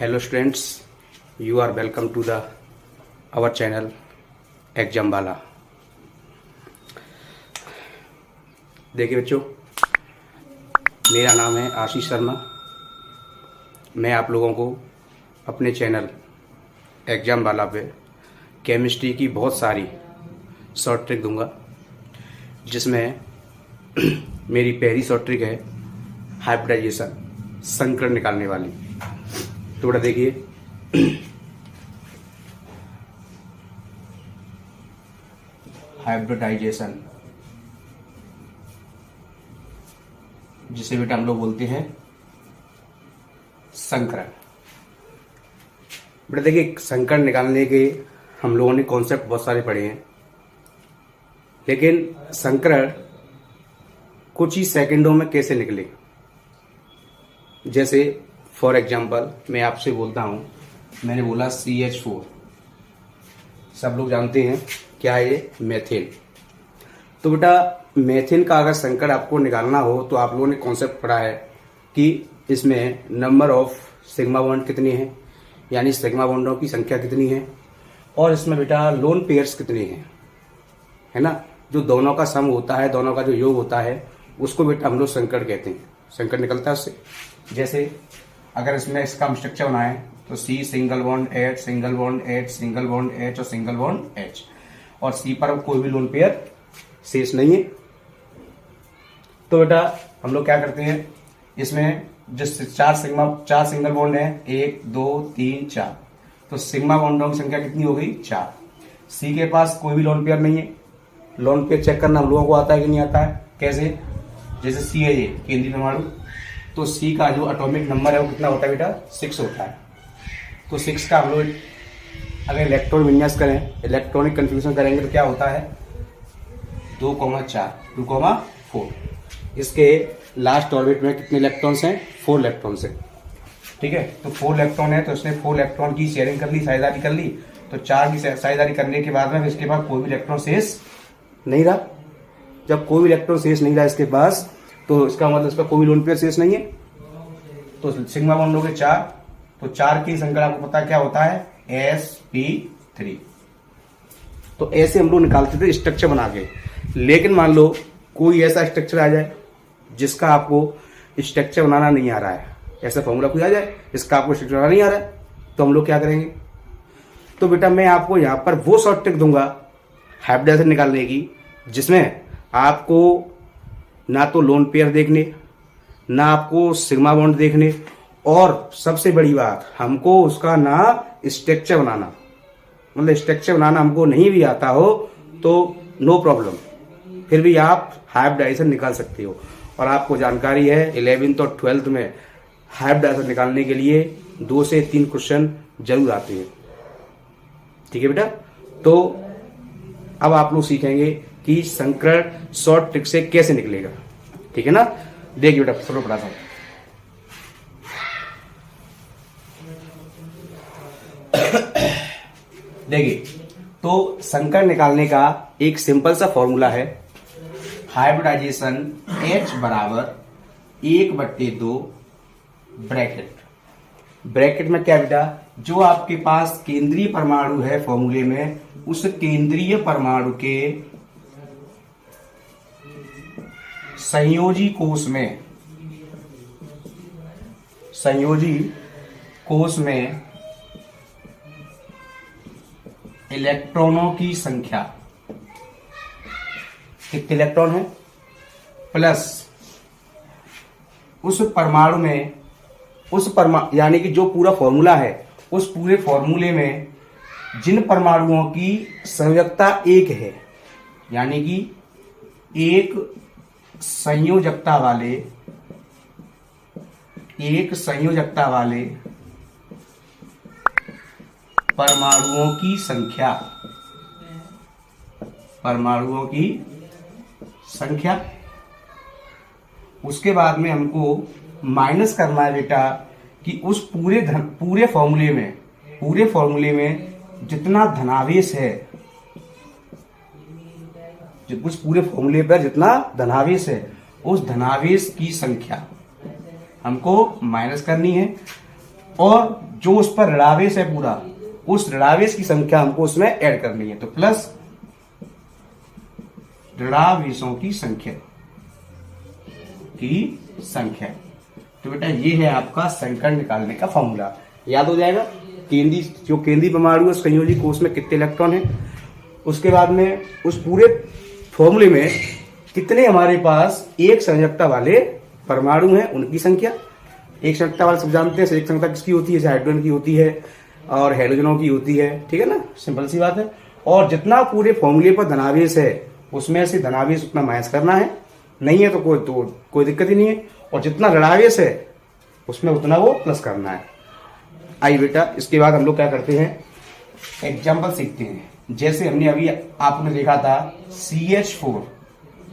Hello students, you are welcome to the our channel exam वाला। देखिए बच्चों, मेरा नाम है आशीष शर्मा। मैं आप लोगों को अपने चैनल एग्जाम वाला पे केमिस्ट्री की बहुत सारी शॉर्ट ट्रिक दूंगा, जिसमें मेरी पहली शॉर्ट ट्रिक है हाइब्रिडाइजेशन, संकरण निकालने वाली। तो बेटा देखिए, हाइब्रिडाइजेशन जिसे बेटा हम लोग बोलते हैं संकरण। बेटा देखिए, संकरण निकालने के हम लोगों ने कॉन्सेप्ट बहुत सारे पढ़े हैं, लेकिन संकरण कुछ ही सेकंडों में कैसे निकले। जैसे फॉर एग्जाम्पल मैं आपसे बोलता हूं, मैंने बोला CH4, सब लोग जानते हैं क्या है ये, मेथेन। तो बेटा मेथेन का अगर संकरण आपको निकालना हो तो आप लोगों ने कॉन्सेप्ट पढ़ा है कि इसमें नंबर ऑफ सिग्मा बॉन्ड कितने हैं, यानी सिग्मा बॉन्डों की संख्या कितनी है, और इसमें बेटा लोन पेयर्स कितने हैं, है ना। जो दोनों का सम होता है, दोनों का जो योग होता है, उसको बेटा हम लोग संकरण कहते हैं। संकरण निकलता है उससे। जैसे अगर इसमें इसका हम स्ट्रक्चर बनाए तो C single bond H, single bond H, single bond H और सिंगल बॉन्ड H, और C पर कोई भी लोन पेयर शेष नहीं है। तो बेटा हम लोग क्या करते हैं, इसमें जिस चार सिंगल बॉन्ड है, 1 2 3 4, तो सिग्मा बॉन्डों की संख्या कितनी हो गई, 4। C के पास कोई भी लोन पेयर नहीं है। लोन पेयर चेक करना हम लोगों को आता है कि नहीं आता है, कैसे, जैसे C है ये केंद्रीय परमाणु, तो C का जो एटॉमिक नंबर है वो कितना होता है बेटा, 6 होता है। तो 6 का हम लोग अगर इलेक्ट्रॉन विन्यास करें, इलेक्ट्रॉनिक कन्फ्यूजन करेंगे तो क्या होता है, 2,4, 2,4। इसके लास्ट ऑर्बिट में कितने इलेक्ट्रॉन्स हैं, 4 इलेक्ट्रॉन्स हैं। ठीक है, तो 4 इलेक्ट्रॉन है, तो इसने 4 इलेक्ट्रॉन की शेयरिंग कर ली, साझेदारी कर ली। तो 4 की साझेदारी करने के बाद में इसके पास कोई भी इलेक्ट्रॉन शेष नहीं रहा। जब कोई भी इलेक्ट्रॉन शेष नहीं रहा इसके पास, तो इसका मतलब इसका कोई लोन पेयर शेष नहीं है। तो सिग्मा बॉन्ड हो गए 4, तो 4 की संख्या आपको पता क्या होता है, sp3। तो ऐसे हम लोग निकालते थे स्ट्रक्चर बना के। लेकिन मान लो कोई ऐसा स्ट्रक्चर आ जाए जिसका आपको स्ट्रक्चर बनाना नहीं आ रहा है, ऐसा फॉर्मूला कोई आ जाए इसका आपको स्ट्रक्चर बनाना नहीं आ रहा है, तो हम लोग क्या करेंगे। तो बेटा मैं आपको यहां पर वो शॉर्ट ट्रिक दूंगा हाइब्रिडाइजेशन निकालने की, जिसमें आपको ना तो लोन पेयर देखने, ना आपको सिग्मा बॉन्ड देखने, और सबसे बड़ी बात हमको उसका ना स्ट्रक्चर बनाना, मतलब स्ट्रक्चर बनाना हमको नहीं भी आता हो तो नो प्रॉब्लम, फिर भी आप हाइब्रिडाइजेशन निकाल सकते हो। और आपको जानकारी है 11th और 12th में हाइब्रिडाइजेशन निकालने के लिए 2 से 3 क्वेश्चन जरूर आते हैं। ठीक है बेटा, तो अब आप लोग सीखेंगे कि संकरण शॉर्ट ट्रिक से कैसे निकलेगा। ठीक है ना, देखिए बेटा चलो पढ़ाता हूं। देखिए, तो संकरण निकालने का एक सिंपल सा फॉर्मूला है, हाइब्रिडाइजेशन H बराबर 1/2 ब्रैकेट में क्या बेटा, जो आपके पास केंद्रीय परमाणु है फॉर्मूले में, उस केंद्रीय परमाणु के संयोजी कोष में इलेक्ट्रॉनों की संख्या, कितने इलेक्ट्रॉन है, प्लस उस परमाणु में यानी कि जो पूरा फॉर्मूला है, उस पूरे फॉर्मूले में जिन परमाणुओं की संयोजकता 1 है, यानी कि एक संयोजकता वाले परमाणुओं की संख्या, उसके बाद में हमको माइनस करना है बेटा कि उस पूरे फॉर्मूले में जितना धनावेश है, उस पूरे फॉर्मूले पर जितना धनावेश है, उस धनावेश की संख्या हमको माइनस करनी है। और जो उस पर ऋणावेश है पूरा, उस ऋणावेश की संख्या हमको उसमें ऐड करनी है। तो प्लस ऋणावेशों की संख्या। तो बेटा ये है आपका संकर निकालने का फॉर्मूला, याद हो जाएगा। केंद्रीय परमाणु है संयोजी कोष में कितने इलेक्ट्रॉन है, उसके बाद में उस पूरे फॉर्मूले में कितने हमारे पास एक संयोजकता वाले परमाणु हैं उनकी संख्या। एक संयोजकता वाले सब जानते हैं, एक संयोजकता किसकी होती है, हाइड्रोजन की होती है और हेलोजनों की होती है, ठीक है ना, सिंपल सी बात है। और जितना पूरे फॉर्मूले पर धनावेश है उसमें से धनावेश उतना माइनस करना है, नहीं है तो कोई दिक्कत ही नहीं है, और जितना ऋणावेश है उसमें उतना वो प्लस करना है। आई बेटा, इसके बाद हम लोग क्या करते हैं, एग्जाम्पल सीखते हैं। जैसे हमने अभी आपने देखा था CH4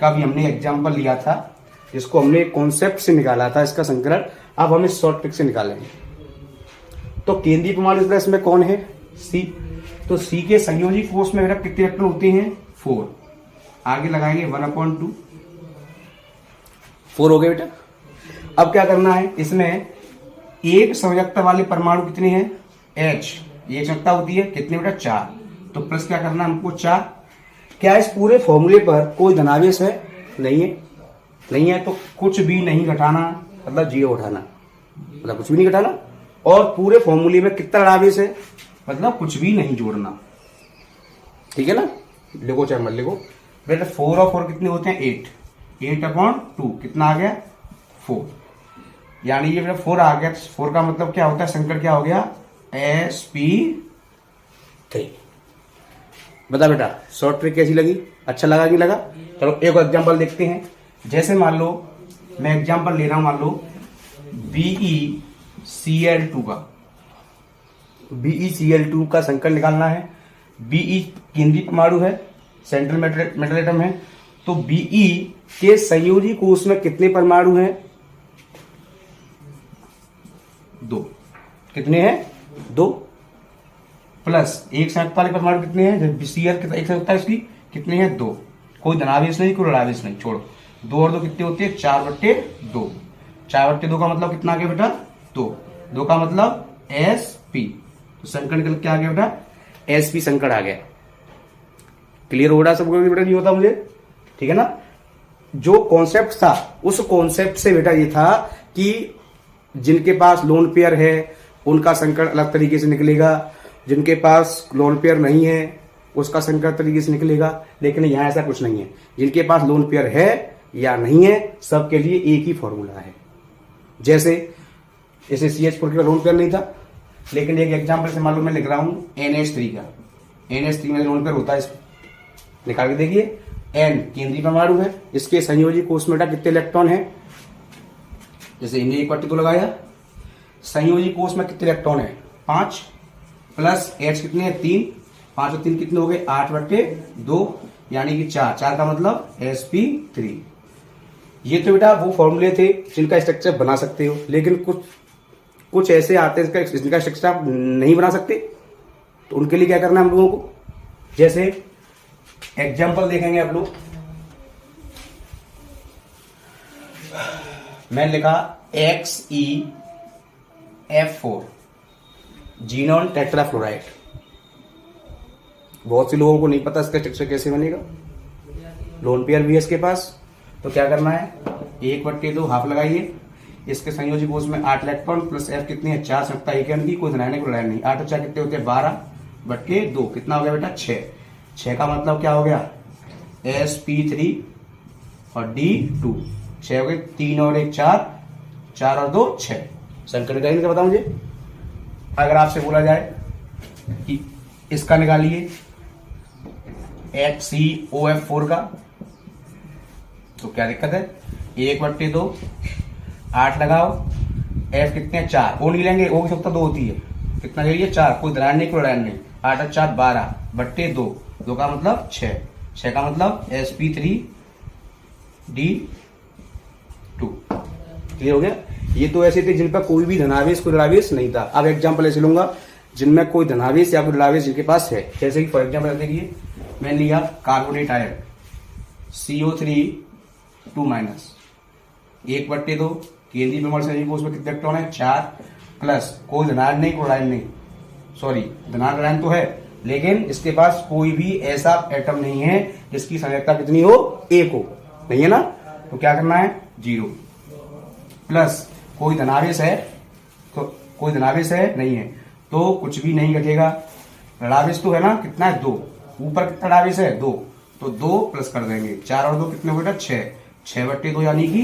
का भी हमने एग्जाम्पल लिया था, जिसको हमने कॉन्सेप्ट से निकाला था इसका संकरण। अब हमें शॉर्ट ट्रिक से निकालेंगे। तो केंद्रीय परमाणु प्लस में कौन है, C। तो C के संयोजी कोष में बेटा कितने इलेक्ट्रॉन होते हैं, 4। आगे लगाएंगे 1/2, 4 हो गए बेटा। अब क्या करना है, इसमें एक संयोजकता वाले परमाणु कितने हैं, H। एक संयोजकता होती है कितने बेटा, 4। तो प्लस क्या करना है हमको, 4। क्या इस पूरे फॉर्मूले पर कोई धनावेश है, नहीं है। नहीं है तो कुछ भी नहीं घटाना, मतलब 0 उठाना, मतलब कुछ भी नहीं घटाना। और पूरे फॉर्मूले में कितना ऋणावेश है, मतलब कुछ भी नहीं जोड़ना, ठीक है ना। लिखो चाहे मत लिखो बेटा। 4 और 4 कितने होते हैं, 8। 8/2 कितना आ गया, 4। यानी ये बेटा 4 आ गया। 4 का मतलब क्या होता है, संकर क्या हो गया, sp3। बता बेटा शॉर्ट ट्रिक कैसी लगी, अच्छा लगा नहीं लगा। चलो एक एग्जांपल देखते हैं। जैसे मान लो मैं एग्जांपल ले रहा हूं, मान लो BeCl2 का, BeCl2 का संकर निकालना है। Be केंद्रीय परमाणु है, सेंट्रल मेटल एटम है। तो Be के संयोजी कोष में कितने परमाणु हैं, 2। कितने हैं, 2। प्लस एक संयोजकता वाले परमाणु कितने हैं, जब Cl एक संयोजकता इसकी कितने हैं, 2। कोई धनावेश नहीं, कोई ऋणावेश नहीं, छोड़ो। 2 और 2 कितने होते हैं, 4/2। 4/2 का मतलब कितना आ गया बेटा, 2। 2 का मतलब sp। तो संकर निकल क्या आ गया बेटा, sp संकर आ गया। क्लियर हो रहा है सबको बेटा, नहीं होता मुझे, ठीक है ना। जो कॉन्सेप्ट था उस कॉन्सेप्ट से बेटा ये था कि जिनके पास लोन पेयर है उनका संकर अलग तरीके से निकलेगा, जिनके पास लोन पेयर नहीं है उसका संकर तरीके से निकलेगा। लेकिन यहां ऐसा कुछ नहीं है, जिनके पास लोन पेयर है या नहीं है सबके लिए एक ही फॉर्मूला है। जैसे CH4 का लोन पेयर नहीं था, लेकिन एक एग्जांपल से मालूम मैं लिख रहा हूं NH3 का। NH3 में लोन पेयर होता है, निकाल के देखिए। N केंद्रीय परमाणु है, इसके संयोजी कोष में कितने इलेक्ट्रॉन है, जैसे इन्हें 1/2 लगाया। संयोजी कोष में कितने इलेक्ट्रॉन है, 5। प्लस H कितने हैं, 3। 5 और 3 कितने हो गए, 8/2, यानी कि 4। 4 का मतलब sp3। ये तो बेटा वो फॉर्मूले थे जिनका स्ट्रक्चर बना सकते हो, लेकिन कुछ ऐसे आते हैं जिनका स्ट्रक्चर आप नहीं बना सकते। तो उनके लिए क्या करना है हम लोगों को, जैसे एग्जाम्पल देखेंगे आप लोग। मैं लिखा XeF4 जीनॉन टेट्राफ्लोराइड। बहुत से लोगों को नहीं पता इसका स्ट्रक्चर कैसे बनेगा। लोन पेयर भी है इसके पास, तो क्या करना है, 1/2 हाफ लगाइए। इसके संयोजी कोष में 8 इलेक्ट्रॉन प्लस F कितने हैं, 4 संयोजकता एक की, कोई धनायन को नहीं। 8 और 4 कितने होते हैं, 12/2। कितना हो गया बेटा, 6। 6 का मतलब क्या हो गया, sp3 और D2। 6 हो गए, 3 और 1 4, 4 और 2 6। संकर निकालिए क्या, बताओ मुझे। अगर आपसे बोला जाए कि इसका निकालिए HCOF4 का, तो क्या दिक्कत है, 1/2 8 लगाओ। F कितने, 4। O नहीं लेंगे, O की संख्या 2 होती है। कितना चाहिए, 4। कोई धनायन नहीं, कोई ऋणायन नहीं। 8 और 4 12/2। 2 का मतलब 6। 6 का मतलब sp3 D2। क्लियर हो गया। ये तो ऐसे थे जिन पर कोई भी धनावेश कोई ऋणावेश नहीं था। अब एग्जाम्पल ऐसे लूंगा जिनमें कोई धनावेश या कोई ऋणावेश जिनके पास है। जैसे कि फॉर एग्जाम्पल देखिए, मैंने लिया कार्बोनेट आयन CO3 2-, 1/2 केंद्रीय परमाणु संयोजी कोष में कितने इलेक्ट्रॉन है, 4। प्लस कोई धनायन नहीं, कोई ऋणायन नहीं, सॉरी धनायन ऋणायन तो है, लेकिन इसके पास कोई भी ऐसा एटम नहीं है जिसकी संयोजकता कितनी हो, 1 हो, नहीं है ना, तो क्या करना है 0, प्लस कोई धनावेश है, तो कोई धनावेश है नहीं है, तो कुछ भी नहीं घटेगा, ऋणावेश तो है ना, कितना है 2, ऊपर कितना ऋणावेश है 2, तो 2 प्लस कर देंगे, 4 और 2 कितने हो बेटा 6, 6/2 यानी कि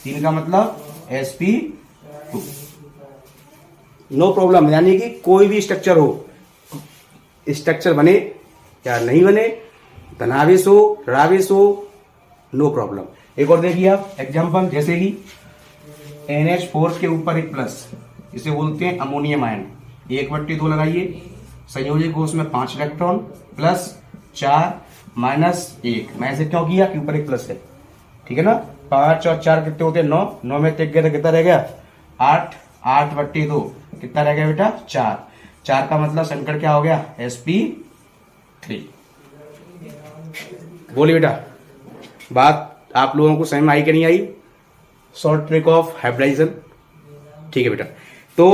3 का मतलब sp2। नो प्रॉब्लम, यानी कि कोई भी स्ट्रक्चर हो, स्ट्रक्चर बने या नहीं बने, धनावेश हो ऋणावेश हो, नो प्रॉब्लम। एक और देखिए आप एग्जांपल, जैसे कि NH4 के ऊपर एक प्लस, इसे बोलते हैं अमोनियम आयन, 1/2 लगाइए, संयोजक कोष में 5 इलेक्ट्रॉन, प्लस 4 माइनस 1, मैं ऐसे क्यों किया कि ऊपर एक प्लस है, ठीक है ना, 5 और 4 कितने होते हैं 9, 9 में तक गया तो कितना रह गया 8, 8/2 कितना रह गया बेटा 4, 4 का मतलब संकट क्या हो गया sp3। बोलिए बेटा, बात आप लोगों को समझ में आई कि नहीं आई, शॉर्ट ट्रिक ऑफ हाइब्रिडाइजेशन, ठीक है बेटा। तो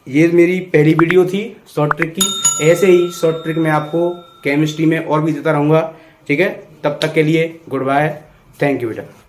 ये मेरी पहली वीडियो थी शॉर्ट ट्रिक की, ऐसे ही शॉर्ट ट्रिक मैं आपको केमिस्ट्री में और भी देता रहूंगा, ठीक है, तब तक के लिए गुड बाय, थैंक यू बेटा।